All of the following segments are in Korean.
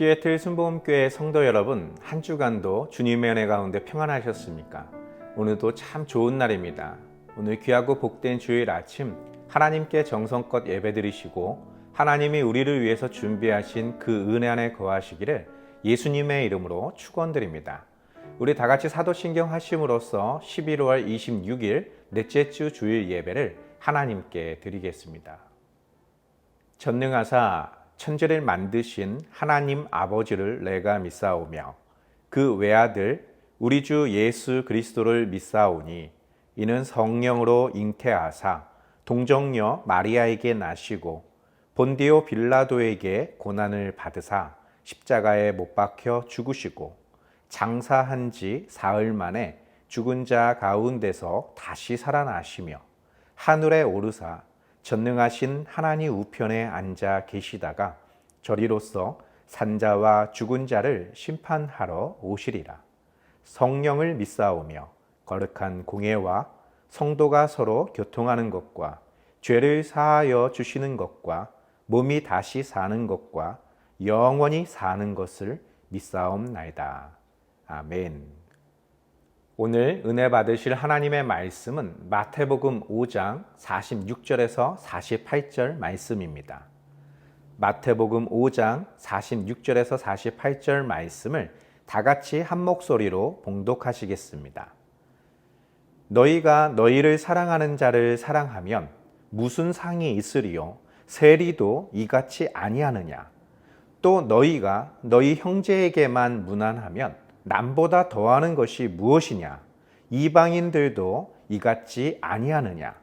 시애틀 순복음교회 성도 여러분, 한 주간도 주님의 은혜 가운데 평안하셨습니까? 오늘도 참 좋은 날입니다. 오늘 귀하고 복된 주일 아침 하나님께 정성껏 예배드리시고 하나님이 우리를 위해서 준비하신 그 은혜 안에 거하시기를 예수님의 이름으로 축원드립니다. 우리 다 같이 사도신경 하심으로써 11월 26일 넷째 주 주일 예배를 하나님께 드리겠습니다. 전능하사 천지를 만드신 하나님 아버지를 내가 믿사오며 그 외아들 우리 주 예수 그리스도를 믿사오니 이는 성령으로 잉태하사 동정녀 마리아에게 나시고 본디오 빌라도에게 고난을 받으사 십자가에 못 박혀 죽으시고 장사한 지 사흘 만에 죽은 자 가운데서 다시 살아나시며 하늘에 오르사 전능하신 하나님 우편에 앉아 계시다가 저리로서 산자와 죽은 자를 심판하러 오시리라. 성령을 믿사오며 거룩한 공예와 성도가 서로 교통하는 것과 죄를 사하여 주시는 것과 몸이 다시 사는 것과 영원히 사는 것을 믿사옵나이다. 아멘. 오늘 은혜 받으실 하나님의 말씀은 마태복음 5장 46절에서 48절 말씀입니다. 마태복음 5장 46절에서 48절 말씀을 다 같이 한 목소리로 봉독하시겠습니다. 너희가 너희를 사랑하는 자를 사랑하면 무슨 상이 있으리요? 세리도 이같이 아니하느냐? 또 너희가 너희 형제에게만 무난하면 남보다 더하는 것이 무엇이냐? 이방인들도 이같이 아니하느냐?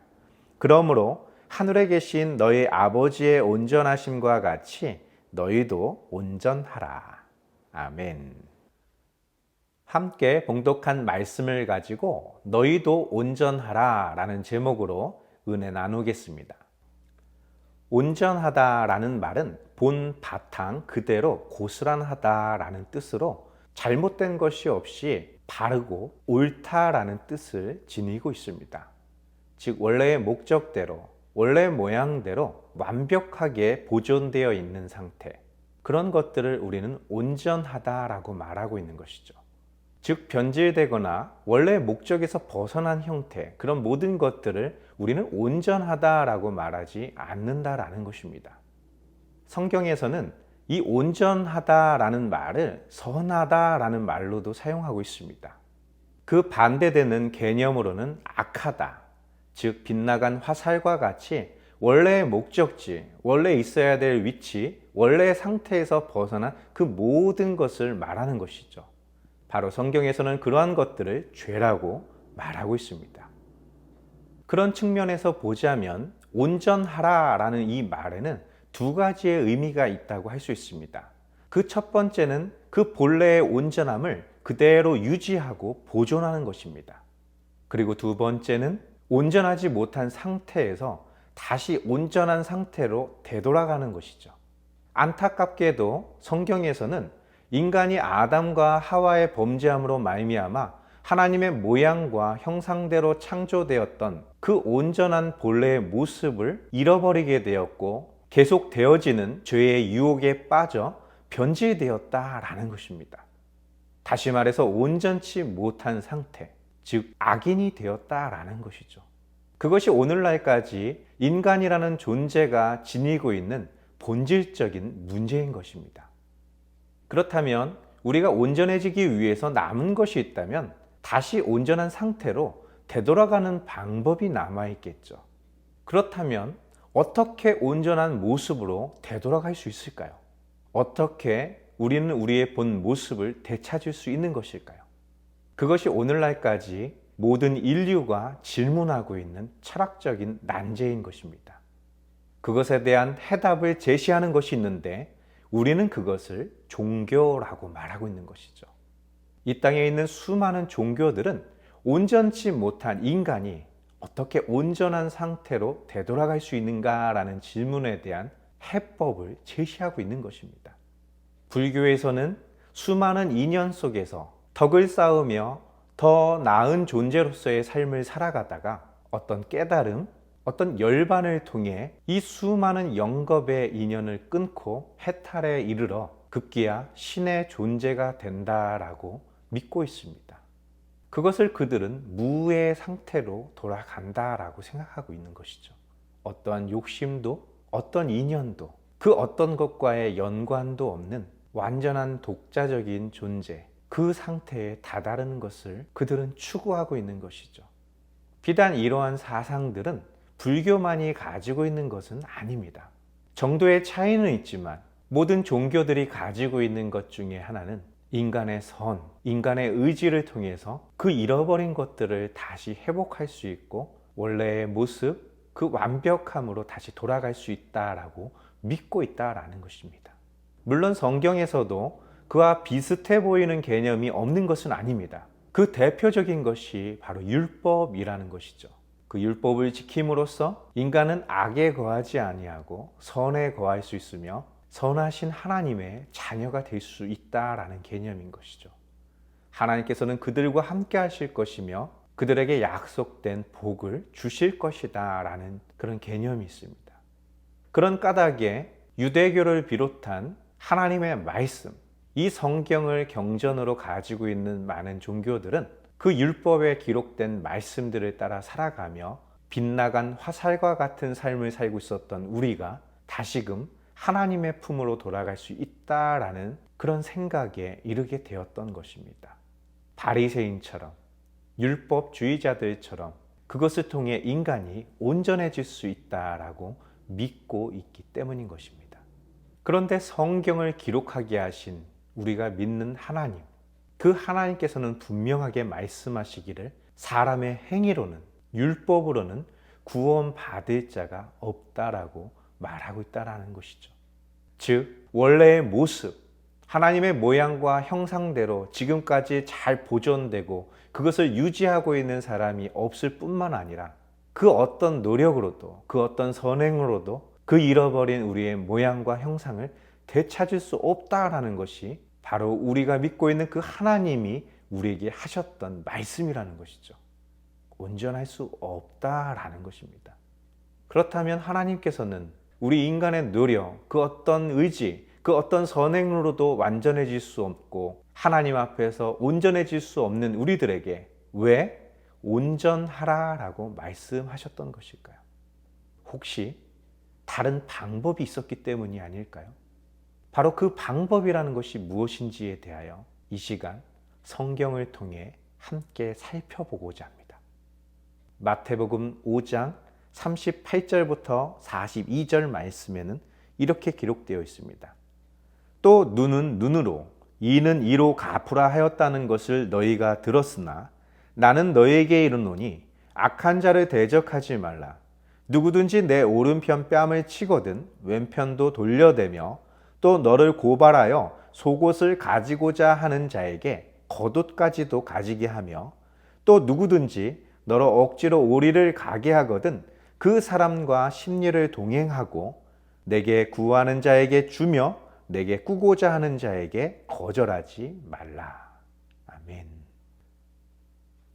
그러므로 하늘에 계신 너희 아버지의 온전하심과 같이 너희도 온전하라. 아멘. 함께 봉독한 말씀을 가지고 너희도 온전하라 라는 제목으로 은혜 나누겠습니다. 온전하다라는 말은 본 바탕 그대로 고스란하다라는 뜻으로 잘못된 것이 없이 바르고 옳다라는 뜻을 지니고 있습니다. 즉 원래의 목적대로, 원래의 모양대로 완벽하게 보존되어 있는 상태, 그런 것들을 우리는 온전하다라고 말하고 있는 것이죠. 즉 변질되거나 원래의 목적에서 벗어난 형태, 그런 모든 것들을 우리는 온전하다라고 말하지 않는다라는 것입니다. 성경에서는 이 온전하다라는 말을 선하다라는 말로도 사용하고 있습니다. 그 반대되는 개념으로는 악하다, 즉 빗나간 화살과 같이 원래의 목적지, 원래 있어야 될 위치, 원래의 상태에서 벗어난 그 모든 것을 말하는 것이죠. 바로 성경에서는 그러한 것들을 죄라고 말하고 있습니다. 그런 측면에서 보자면 온전하라라는 이 말에는 두 가지의 의미가 있다고 할 수 있습니다. 그 첫 번째는 그 본래의 온전함을 그대로 유지하고 보존하는 것입니다. 그리고 두 번째는 온전하지 못한 상태에서 다시 온전한 상태로 되돌아가는 것이죠. 안타깝게도 성경에서는 인간이 아담과 하와의 범죄함으로 말미암아 하나님의 모양과 형상대로 창조되었던 그 온전한 본래의 모습을 잃어버리게 되었고 계속 되어지는 죄의 유혹에 빠져 변질되었다라는 것입니다. 다시 말해서 온전치 못한 상태, 즉 악인이 되었다라는 것이죠. 그것이 오늘날까지 인간이라는 존재가 지니고 있는 본질적인 문제인 것입니다. 그렇다면 우리가 온전해지기 위해서 남은 것이 있다면 다시 온전한 상태로 되돌아가는 방법이 남아있겠죠. 그렇다면 어떻게 온전한 모습으로 되돌아갈 수 있을까요? 어떻게 우리는 우리의 본 모습을 되찾을 수 있는 것일까요? 그것이 오늘날까지 모든 인류가 질문하고 있는 철학적인 난제인 것입니다. 그것에 대한 해답을 제시하는 것이 있는데 우리는 그것을 종교라고 말하고 있는 것이죠. 이 땅에 있는 수많은 종교들은 온전치 못한 인간이 어떻게 온전한 상태로 되돌아갈 수 있는가라는 질문에 대한 해법을 제시하고 있는 것입니다. 불교에서는 수많은 인연 속에서 덕을 쌓으며 더 나은 존재로서의 삶을 살아가다가 어떤 깨달음, 어떤 열반을 통해 이 수많은 영겁의 인연을 끊고 해탈에 이르러 급기야 신의 존재가 된다라고 믿고 있습니다. 그것을 그들은 무의 상태로 돌아간다라고 생각하고 있는 것이죠. 어떠한 욕심도 어떤 인연도 그 어떤 것과의 연관도 없는 완전한 독자적인 존재, 그 상태에 다다르는 것을 그들은 추구하고 있는 것이죠. 비단 이러한 사상들은 불교만이 가지고 있는 것은 아닙니다. 정도의 차이는 있지만 모든 종교들이 가지고 있는 것 중에 하나는 인간의 선, 인간의 의지를 통해서 그 잃어버린 것들을 다시 회복할 수 있고 원래의 모습, 그 완벽함으로 다시 돌아갈 수 있다라고 믿고 있다라는 것입니다. 물론 성경에서도 그와 비슷해 보이는 개념이 없는 것은 아닙니다. 그 대표적인 것이 바로 율법이라는 것이죠. 그 율법을 지킴으로써 인간은 악에 거하지 아니하고 선에 거할 수 있으며 선하신 하나님의 자녀가 될 수 있다라는 개념인 것이죠. 하나님께서는 그들과 함께 하실 것이며 그들에게 약속된 복을 주실 것이다 라는 그런 개념이 있습니다. 그런 까닭에 유대교를 비롯한 하나님의 말씀, 이 성경을 경전으로 가지고 있는 많은 종교들은 그 율법에 기록된 말씀들을 따라 살아가며 빗나간 화살과 같은 삶을 살고 있었던 우리가 다시금 하나님의 품으로 돌아갈 수 있다라는 그런 생각에 이르게 되었던 것입니다. 바리새인처럼 율법주의자들처럼 그것을 통해 인간이 온전해질 수 있다라고 믿고 있기 때문인 것입니다. 그런데 성경을 기록하게 하신 우리가 믿는 하나님, 그 하나님께서는 분명하게 말씀하시기를 사람의 행위로는, 율법으로는 구원받을 자가 없다라고 말하고 있다라는 것이죠. 즉 원래의 모습, 하나님의 모양과 형상대로 지금까지 잘 보존되고 그것을 유지하고 있는 사람이 없을 뿐만 아니라 그 어떤 노력으로도 그 어떤 선행으로도 그 잃어버린 우리의 모양과 형상을 되찾을 수 없다라는 것이 바로 우리가 믿고 있는 그 하나님이 우리에게 하셨던 말씀이라는 것이죠. 온전할 수 없다라는 것입니다. 그렇다면 하나님께서는 우리 인간의 노력, 그 어떤 의지, 그 어떤 선행으로도 완전해질 수 없고 하나님 앞에서 온전해질 수 없는 우리들에게 왜 온전하라라고 말씀하셨던 것일까요? 혹시 다른 방법이 있었기 때문이 아닐까요? 바로 그 방법이라는 것이 무엇인지에 대하여 이 시간 성경을 통해 함께 살펴보고자 합니다. 마태복음 5장 38절부터 42절 말씀에는 이렇게 기록되어 있습니다. 또 눈은 눈으로 이는 이로 갚으라 하였다는 것을 너희가 들었으나 나는 너희에게 이르노니 악한 자를 대적하지 말라. 누구든지 내 오른편 뺨을 치거든 왼편도 돌려대며 또 너를 고발하여 속옷을 가지고자 하는 자에게 겉옷까지도 가지게 하며 또 누구든지 너로 억지로 오리를 가게 하거든 그 사람과 심리를 동행하고 내게 구하는 자에게 주며 내게 꾸고자 하는 자에게 거절하지 말라. 아멘.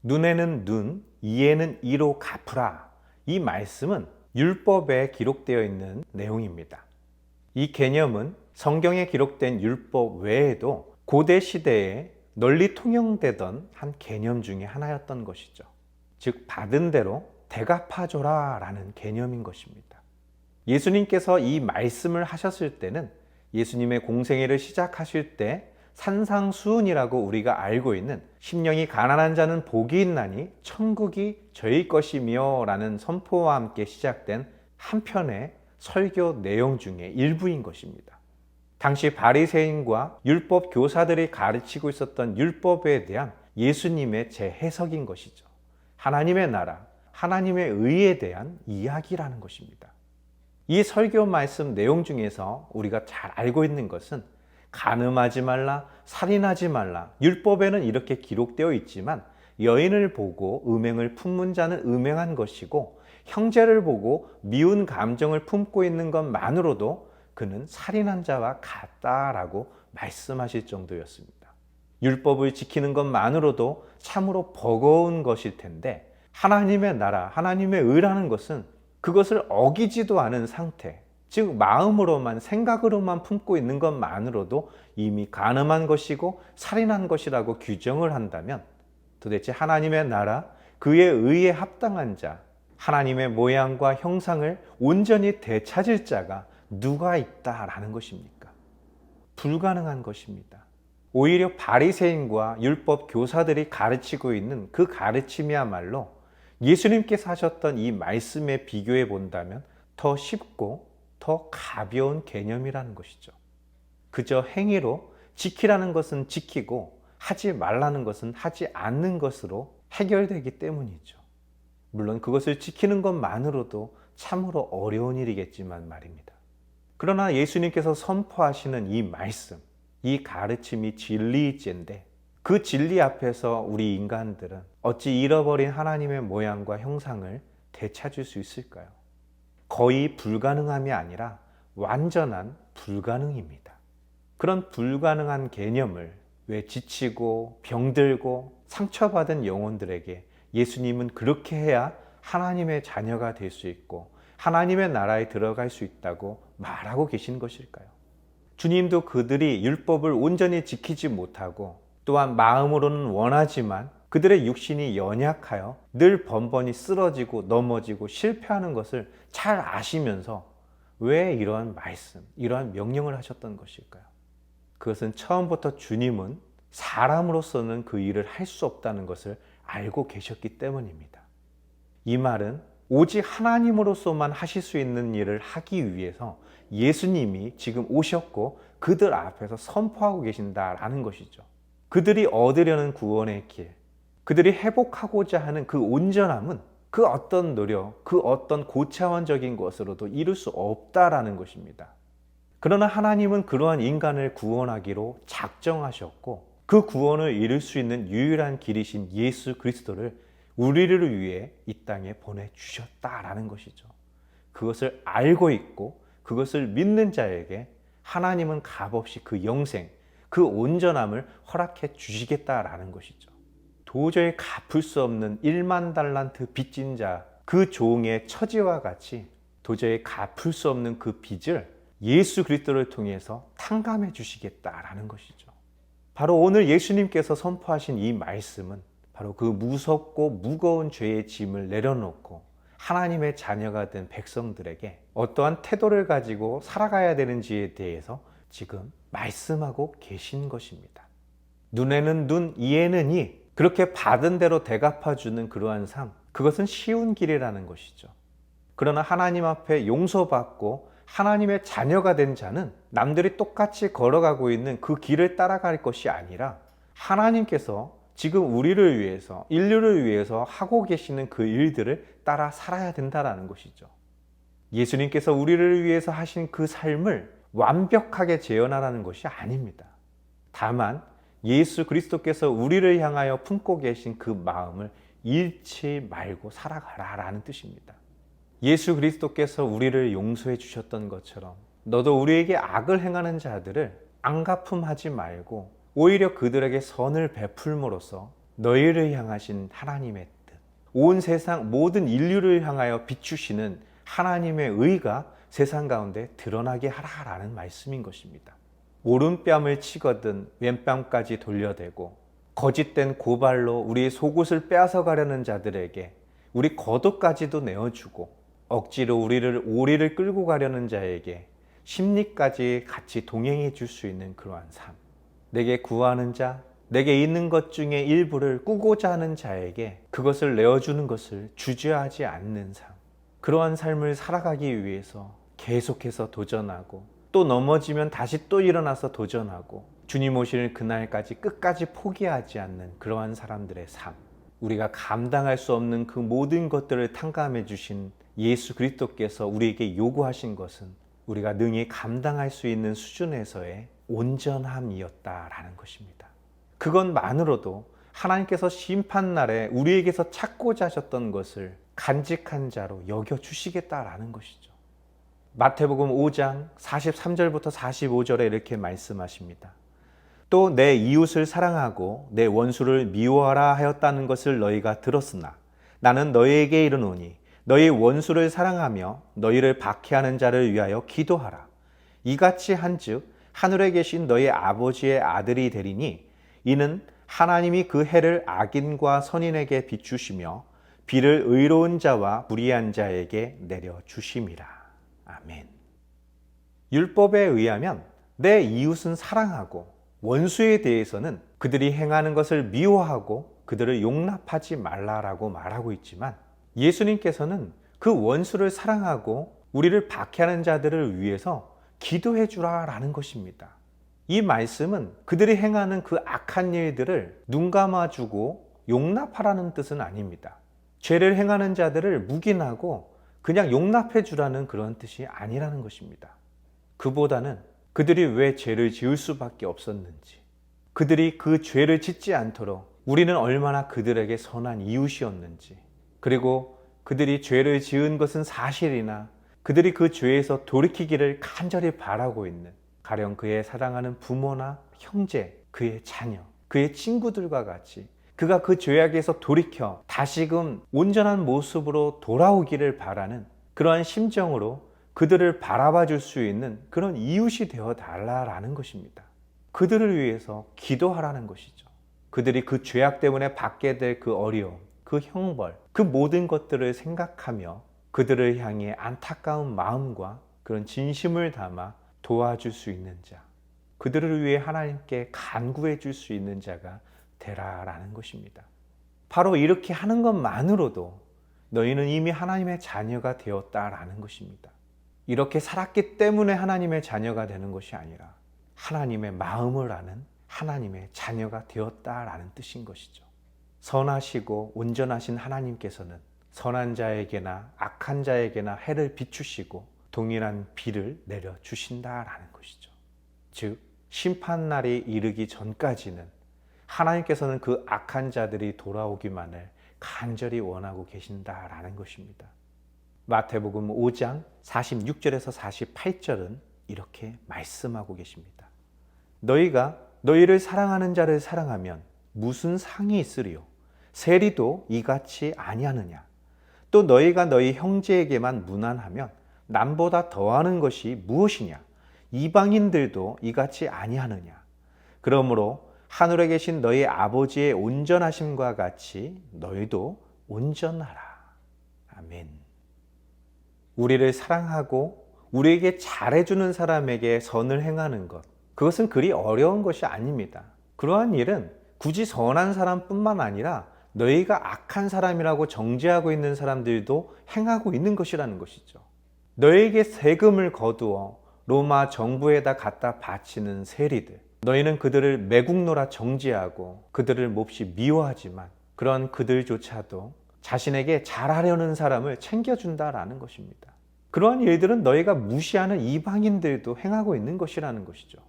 눈에는 눈, 이에는 이로 갚으라. 이 말씀은 율법에 기록되어 있는 내용입니다. 이 개념은 성경에 기록된 율법 외에도 고대 시대에 널리 통용되던 한 개념 중에 하나였던 것이죠. 즉 받은 대로 대갚아줘라 라는 개념인 것입니다. 예수님께서 이 말씀을 하셨을 때는 예수님의 공생애를 시작하실 때 산상수훈이라고 우리가 알고 있는 심령이 가난한 자는 복이 있나니 천국이 저희 것이며 라는 선포와 함께 시작된 한 편의 설교 내용 중에 일부인 것입니다. 당시 바리새인과 율법 교사들이 가르치고 있었던 율법에 대한 예수님의 재해석인 것이죠. 하나님의 나라, 하나님의 의에 대한 이야기라는 것입니다. 이 설교 말씀 내용 중에서 우리가 잘 알고 있는 것은 간음하지 말라, 살인하지 말라. 율법에는 이렇게 기록되어 있지만 여인을 보고 음행을 품는 자는 음행한 것이고 형제를 보고 미운 감정을 품고 있는 것만으로도 그는 살인한 자와 같다라고 말씀하실 정도였습니다. 율법을 지키는 것만으로도 참으로 버거운 것일 텐데 하나님의 나라, 하나님의 의라는 것은 그것을 어기지도 않은 상태, 즉 마음으로만 생각으로만 품고 있는 것만으로도 이미 간음한 것이고 살인한 것이라고 규정을 한다면 도대체 하나님의 나라, 그의 의에 합당한 자, 하나님의 모양과 형상을 온전히 되찾을 자가 누가 있다라는 것입니까? 불가능한 것입니다. 오히려 바리새인과 율법 교사들이 가르치고 있는 그 가르침이야말로 예수님께서 하셨던 이 말씀에 비교해 본다면 더 쉽고 더 가벼운 개념이라는 것이죠. 그저 행위로 지키라는 것은 지키고 하지 말라는 것은 하지 않는 것으로 해결되기 때문이죠. 물론 그것을 지키는 것만으로도 참으로 어려운 일이겠지만 말입니다. 그러나 예수님께서 선포하시는 이 말씀, 이 가르침이 진리일진데 그 진리 앞에서 우리 인간들은 어찌 잃어버린 하나님의 모양과 형상을 되찾을 수 있을까요? 거의 불가능함이 아니라 완전한 불가능입니다. 그런 불가능한 개념을 왜 지치고 병들고 상처받은 영혼들에게 예수님은 그렇게 해야 하나님의 자녀가 될 수 있고 하나님의 나라에 들어갈 수 있다고 말하고 계신 것일까요? 주님도 그들이 율법을 온전히 지키지 못하고 또한 마음으로는 원하지만 그들의 육신이 연약하여 늘 번번이 쓰러지고 넘어지고 실패하는 것을 잘 아시면서 왜 이러한 말씀, 이러한 명령을 하셨던 것일까요? 그것은 처음부터 주님은 사람으로서는 그 일을 할 수 없다는 것을 알고 계셨기 때문입니다. 이 말은 오직 하나님으로서만 하실 수 있는 일을 하기 위해서 예수님이 지금 오셨고 그들 앞에서 선포하고 계신다라는 것이죠. 그들이 얻으려는 구원의 길, 그들이 회복하고자 하는 그 온전함은 그 어떤 노력, 그 어떤 고차원적인 것으로도 이룰 수 없다라는 것입니다. 그러나 하나님은 그러한 인간을 구원하기로 작정하셨고 그 구원을 이룰 수 있는 유일한 길이신 예수 그리스도를 우리를 위해 이 땅에 보내주셨다라는 것이죠. 그것을 알고 있고 그것을 믿는 자에게 하나님은 값없이 그 영생, 그 온전함을 허락해 주시겠다라는 것이죠. 도저히 갚을 수 없는 1만 달란트 빚진 자, 그 종의 처지와 같이 도저히 갚을 수 없는 그 빚을 예수 그리스도를 통해서 탕감해 주시겠다라는 것이죠. 바로 오늘 예수님께서 선포하신 이 말씀은 바로 그 무섭고 무거운 죄의 짐을 내려놓고 하나님의 자녀가 된 백성들에게 어떠한 태도를 가지고 살아가야 되는지에 대해서 지금 말씀하고 계신 것입니다. 눈에는 눈, 이에는 이, 그렇게 받은 대로 대갚아주는 그러한 삶, 그것은 쉬운 길이라는 것이죠. 그러나 하나님 앞에 용서받고 하나님의 자녀가 된 자는 남들이 똑같이 걸어가고 있는 그 길을 따라갈 것이 아니라 하나님께서 지금 우리를 위해서, 인류를 위해서 하고 계시는 그 일들을 따라 살아야 된다는 것이죠. 예수님께서 우리를 위해서 하신 그 삶을 완벽하게 재현하라는 것이 아닙니다. 다만 예수 그리스도께서 우리를 향하여 품고 계신 그 마음을 잃지 말고 살아가라라는 뜻입니다. 예수 그리스도께서 우리를 용서해 주셨던 것처럼 너도 우리에게 악을 행하는 자들을 앙가품하지 말고 오히려 그들에게 선을 베풀므로써 너희를 향하신 하나님의 뜻, 온 세상 모든 인류를 향하여 비추시는 하나님의 의가 세상 가운데 드러나게 하라라는 말씀인 것입니다. 오른뺨을 치거든 왼뺨까지 돌려대고 거짓된 고발로 우리의 속옷을 빼앗아 가려는 자들에게 우리 겉옷까지도 내어주고 억지로 우리를 오리를 끌고 가려는 자에게 심리까지 같이 동행해 줄 수 있는 그러한 삶, 내게 구하는 자, 내게 있는 것 중에 일부를 꾸고자 하는 자에게 그것을 내어주는 것을 주저하지 않는 삶, 그러한 삶을 살아가기 위해서 계속해서 도전하고 또 넘어지면 다시 또 일어나서 도전하고 주님 오시는 그날까지 끝까지 포기하지 않는 그러한 사람들의 삶, 우리가 감당할 수 없는 그 모든 것들을 탕감해 주신 예수 그리스도께서 우리에게 요구하신 것은 우리가 능히 감당할 수 있는 수준에서의 온전함이었다라는 것입니다. 그것만으로도 하나님께서 심판날에 우리에게서 찾고자 하셨던 것을 간직한 자로 여겨주시겠다라는 것이죠. 마태복음 5장 43절부터 45절에 이렇게 말씀하십니다. 또 내 이웃을 사랑하고 내 원수를 미워하라 하였다는 것을 너희가 들었으나 나는 너희에게 이르노니 너희 원수를 사랑하며 너희를 박해하는 자를 위하여 기도하라. 이같이 한즉 하늘에 계신 너희 아버지의 아들이 되리니 이는 하나님이 그 해를 악인과 선인에게 비추시며 비를 의로운 자와 불의한 자에게 내려 주심이라. 아멘. 율법에 의하면 내 이웃은 사랑하고 원수에 대해서는 그들이 행하는 것을 미워하고 그들을 용납하지 말라라고 말하고 있지만, 예수님께서는 그 원수를 사랑하고 우리를 박해하는 자들을 위해서 기도해 주라라는 것입니다. 이 말씀은 그들이 행하는 그 악한 일들을 눈 감아주고 용납하라는 뜻은 아닙니다. 죄를 행하는 자들을 묵인하고 그냥 용납해 주라는 그런 뜻이 아니라는 것입니다. 그보다는 그들이 왜 죄를 지을 수밖에 없었는지, 그들이 그 죄를 짓지 않도록 우리는 얼마나 그들에게 선한 이웃이었는지, 그리고 그들이 죄를 지은 것은 사실이나 그들이 그 죄에서 돌이키기를 간절히 바라고 있는, 가령 그의 사랑하는 부모나 형제, 그의 자녀, 그의 친구들과 같이 그가 그 죄악에서 돌이켜 다시금 온전한 모습으로 돌아오기를 바라는 그러한 심정으로 그들을 바라봐 줄 수 있는 그런 이웃이 되어 달라라는 것입니다. 그들을 위해서 기도하라는 것이죠. 그들이 그 죄악 때문에 받게 될 그 어려움, 그 형벌, 그 모든 것들을 생각하며 그들을 향해 안타까운 마음과 그런 진심을 담아 도와줄 수 있는 자, 그들을 위해 하나님께 간구해 줄 수 있는 자가 되라라는 것입니다. 바로 이렇게 하는 것만으로도 너희는 이미 하나님의 자녀가 되었다라는 것입니다. 이렇게 살았기 때문에 하나님의 자녀가 되는 것이 아니라 하나님의 마음을 아는 하나님의 자녀가 되었다라는 뜻인 것이죠. 선하시고 온전하신 하나님께서는 선한 자에게나 악한 자에게나 해를 비추시고 동일한 비를 내려주신다라는 것이죠. 즉, 심판날이 이르기 전까지는 하나님께서는 그 악한 자들이 돌아오기만을 간절히 원하고 계신다라는 것입니다. 마태복음 5장 46절에서 48절은 이렇게 말씀하고 계십니다. 너희가 너희를 사랑하는 자를 사랑하면 무슨 상이 있으리요? 세리도 이같이 아니하느냐? 또 너희가 너희 형제에게만 무난하면 남보다 더하는 것이 무엇이냐? 이방인들도 이같이 아니하느냐? 그러므로 하늘에 계신 너희 아버지의 온전하심과 같이 너희도 온전하라. 아멘. 우리를 사랑하고 우리에게 잘해주는 사람에게 선을 행하는 것, 그것은 그리 어려운 것이 아닙니다. 그러한 일은 굳이 선한 사람뿐만 아니라 너희가 악한 사람이라고 정죄하고 있는 사람들도 행하고 있는 것이라는 것이죠. 너희에게 세금을 거두어 로마 정부에다 갖다 바치는 세리들, 너희는 그들을 매국노라 정죄하고 그들을 몹시 미워하지만 그런 그들조차도 자신에게 잘하려는 사람을 챙겨준다라는 것입니다. 그러한 일들은 너희가 무시하는 이방인들도 행하고 있는 것이라는 것이죠.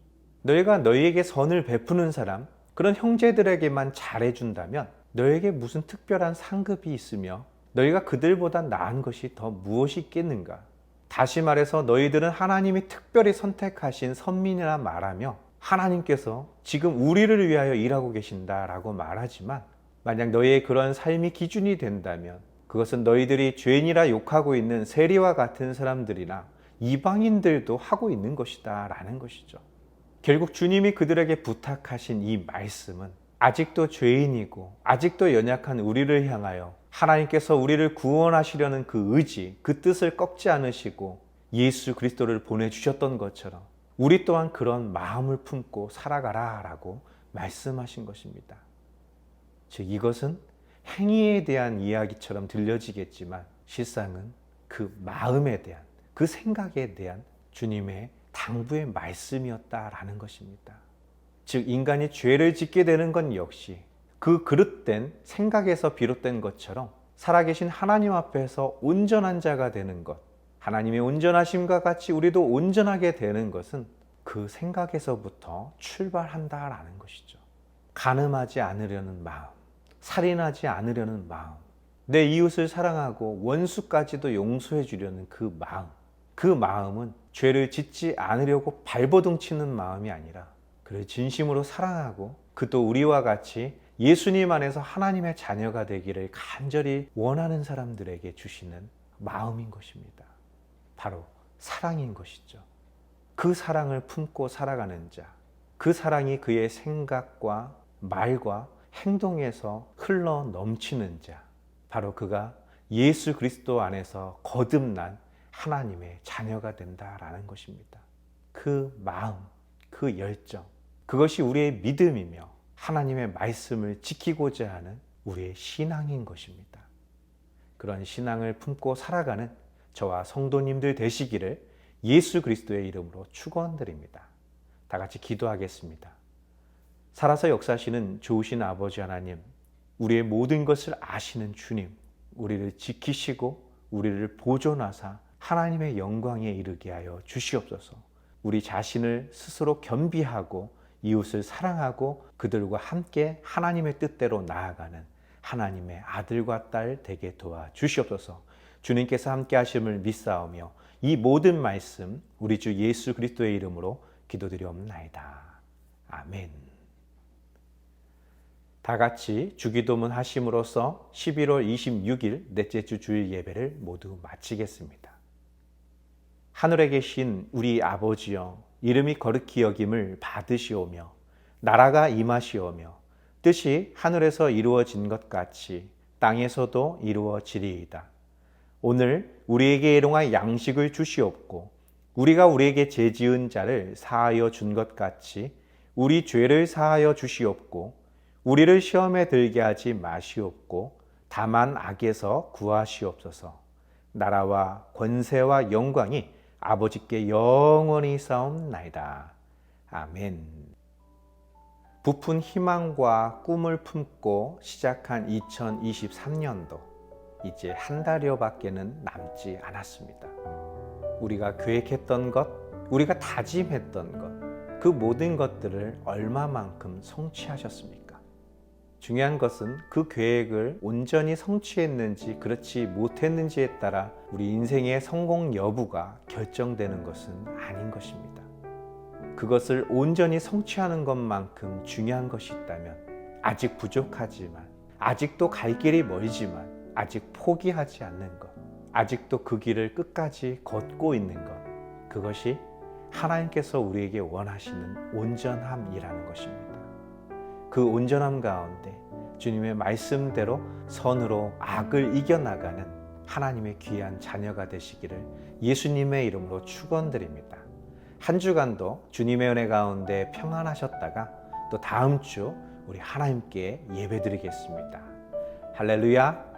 너희가 너희에게 선을 베푸는 사람, 그런 형제들에게만 잘해준다면 너희에게 무슨 특별한 상급이 있으며 너희가 그들보다 나은 것이 더 무엇이 있겠는가? 다시 말해서 너희들은 하나님이 특별히 선택하신 선민이라 말하며 하나님께서 지금 우리를 위하여 일하고 계신다라고 말하지만, 만약 너희의 그런 삶이 기준이 된다면 그것은 너희들이 죄인이라 욕하고 있는 세리와 같은 사람들이나 이방인들도 하고 있는 것이다 라는 것이죠. 결국 주님이 그들에게 부탁하신 이 말씀은 아직도 죄인이고 아직도 연약한 우리를 향하여 하나님께서 우리를 구원하시려는 그 의지, 그 뜻을 꺾지 않으시고 예수 그리스도를 보내주셨던 것처럼 우리 또한 그런 마음을 품고 살아가라 라고 말씀하신 것입니다. 즉, 이것은 행위에 대한 이야기처럼 들려지겠지만 실상은 그 마음에 대한, 그 생각에 대한 주님의 당부의 말씀이었다라는 것입니다. 즉, 인간이 죄를 짓게 되는 건 역시 그 그릇된 생각에서 비롯된 것처럼 살아계신 하나님 앞에서 온전한 자가 되는 것, 하나님의 온전하심과 같이 우리도 온전하게 되는 것은 그 생각에서부터 출발한다라는 것이죠. 간음하지 않으려는 마음, 살인하지 않으려는 마음, 내 이웃을 사랑하고 원수까지도 용서해 주려는 그 마음, 그 마음은 죄를 짓지 않으려고 발버둥 치는 마음이 아니라 그를 진심으로 사랑하고 그도 우리와 같이 예수님 안에서 하나님의 자녀가 되기를 간절히 원하는 사람들에게 주시는 마음인 것입니다. 바로 사랑인 것이죠. 그 사랑을 품고 살아가는 자, 그 사랑이 그의 생각과 말과 행동에서 흘러 넘치는 자, 바로 그가 예수 그리스도 안에서 거듭난 하나님의 자녀가 된다라는 것입니다. 그 마음, 그 열정, 그것이 우리의 믿음이며 하나님의 말씀을 지키고자 하는 우리의 신앙인 것입니다. 그런 신앙을 품고 살아가는 저와 성도님들 되시기를 예수 그리스도의 이름으로 축원드립니다. 다 같이 기도하겠습니다. 살아서 역사하시는 좋으신 아버지 하나님, 우리의 모든 것을 아시는 주님, 우리를 지키시고 우리를 보존하사 하나님의 영광에 이르게 하여 주시옵소서. 우리 자신을 스스로 겸비하고 이웃을 사랑하고 그들과 함께 하나님의 뜻대로 나아가는 하나님의 아들과 딸 되게 도와 주시옵소서. 주님께서 함께 하심을 믿사오며 이 모든 말씀 우리 주 예수 그리스도의 이름으로 기도드리옵나이다. 아멘. 다 같이 주기도문 하심으로써 11월 26일 넷째 주 주일 예배를 모두 마치겠습니다. 하늘에 계신 우리 아버지여, 이름이 거룩히 여김을 받으시오며 나라가 임하시오며 뜻이 하늘에서 이루어진 것 같이 땅에서도 이루어지리이다. 오늘 우리에게 일용할 양식을 주시옵고 우리가 우리에게 죄지은 자를 사하여 준 것 같이 우리 죄를 사하여 주시옵고 우리를 시험에 들게 하지 마시옵고 다만 악에서 구하시옵소서. 나라와 권세와 영광이 아버지께 영원히 싸움나이다. 아멘. 부푼 희망과 꿈을 품고 시작한 2023년도 이제 한 달여 밖에는 남지 않았습니다. 우리가 계획했던 것, 우리가 다짐했던 것, 그 모든 것들을 얼마만큼 성취하셨습니까? 중요한 것은 그 계획을 온전히 성취했는지 그렇지 못했는지에 따라 우리 인생의 성공 여부가 결정되는 것은 아닌 것입니다. 그것을 온전히 성취하는 것만큼 중요한 것이 있다면 아직 부족하지만 아직도 갈 길이 멀지만 아직 포기하지 않는 것, 아직도 그 길을 끝까지 걷고 있는 것, 그것이 하나님께서 우리에게 원하시는 온전함이라는 것입니다. 그 온전함 가운데 주님의 말씀대로 선으로 악을 이겨나가는 하나님의 귀한 자녀가 되시기를 예수님의 이름으로 축원드립니다. 한 주간도 주님의 은혜 가운데 평안하셨다가 또 다음 주 우리 하나님께 예배드리겠습니다. 할렐루야.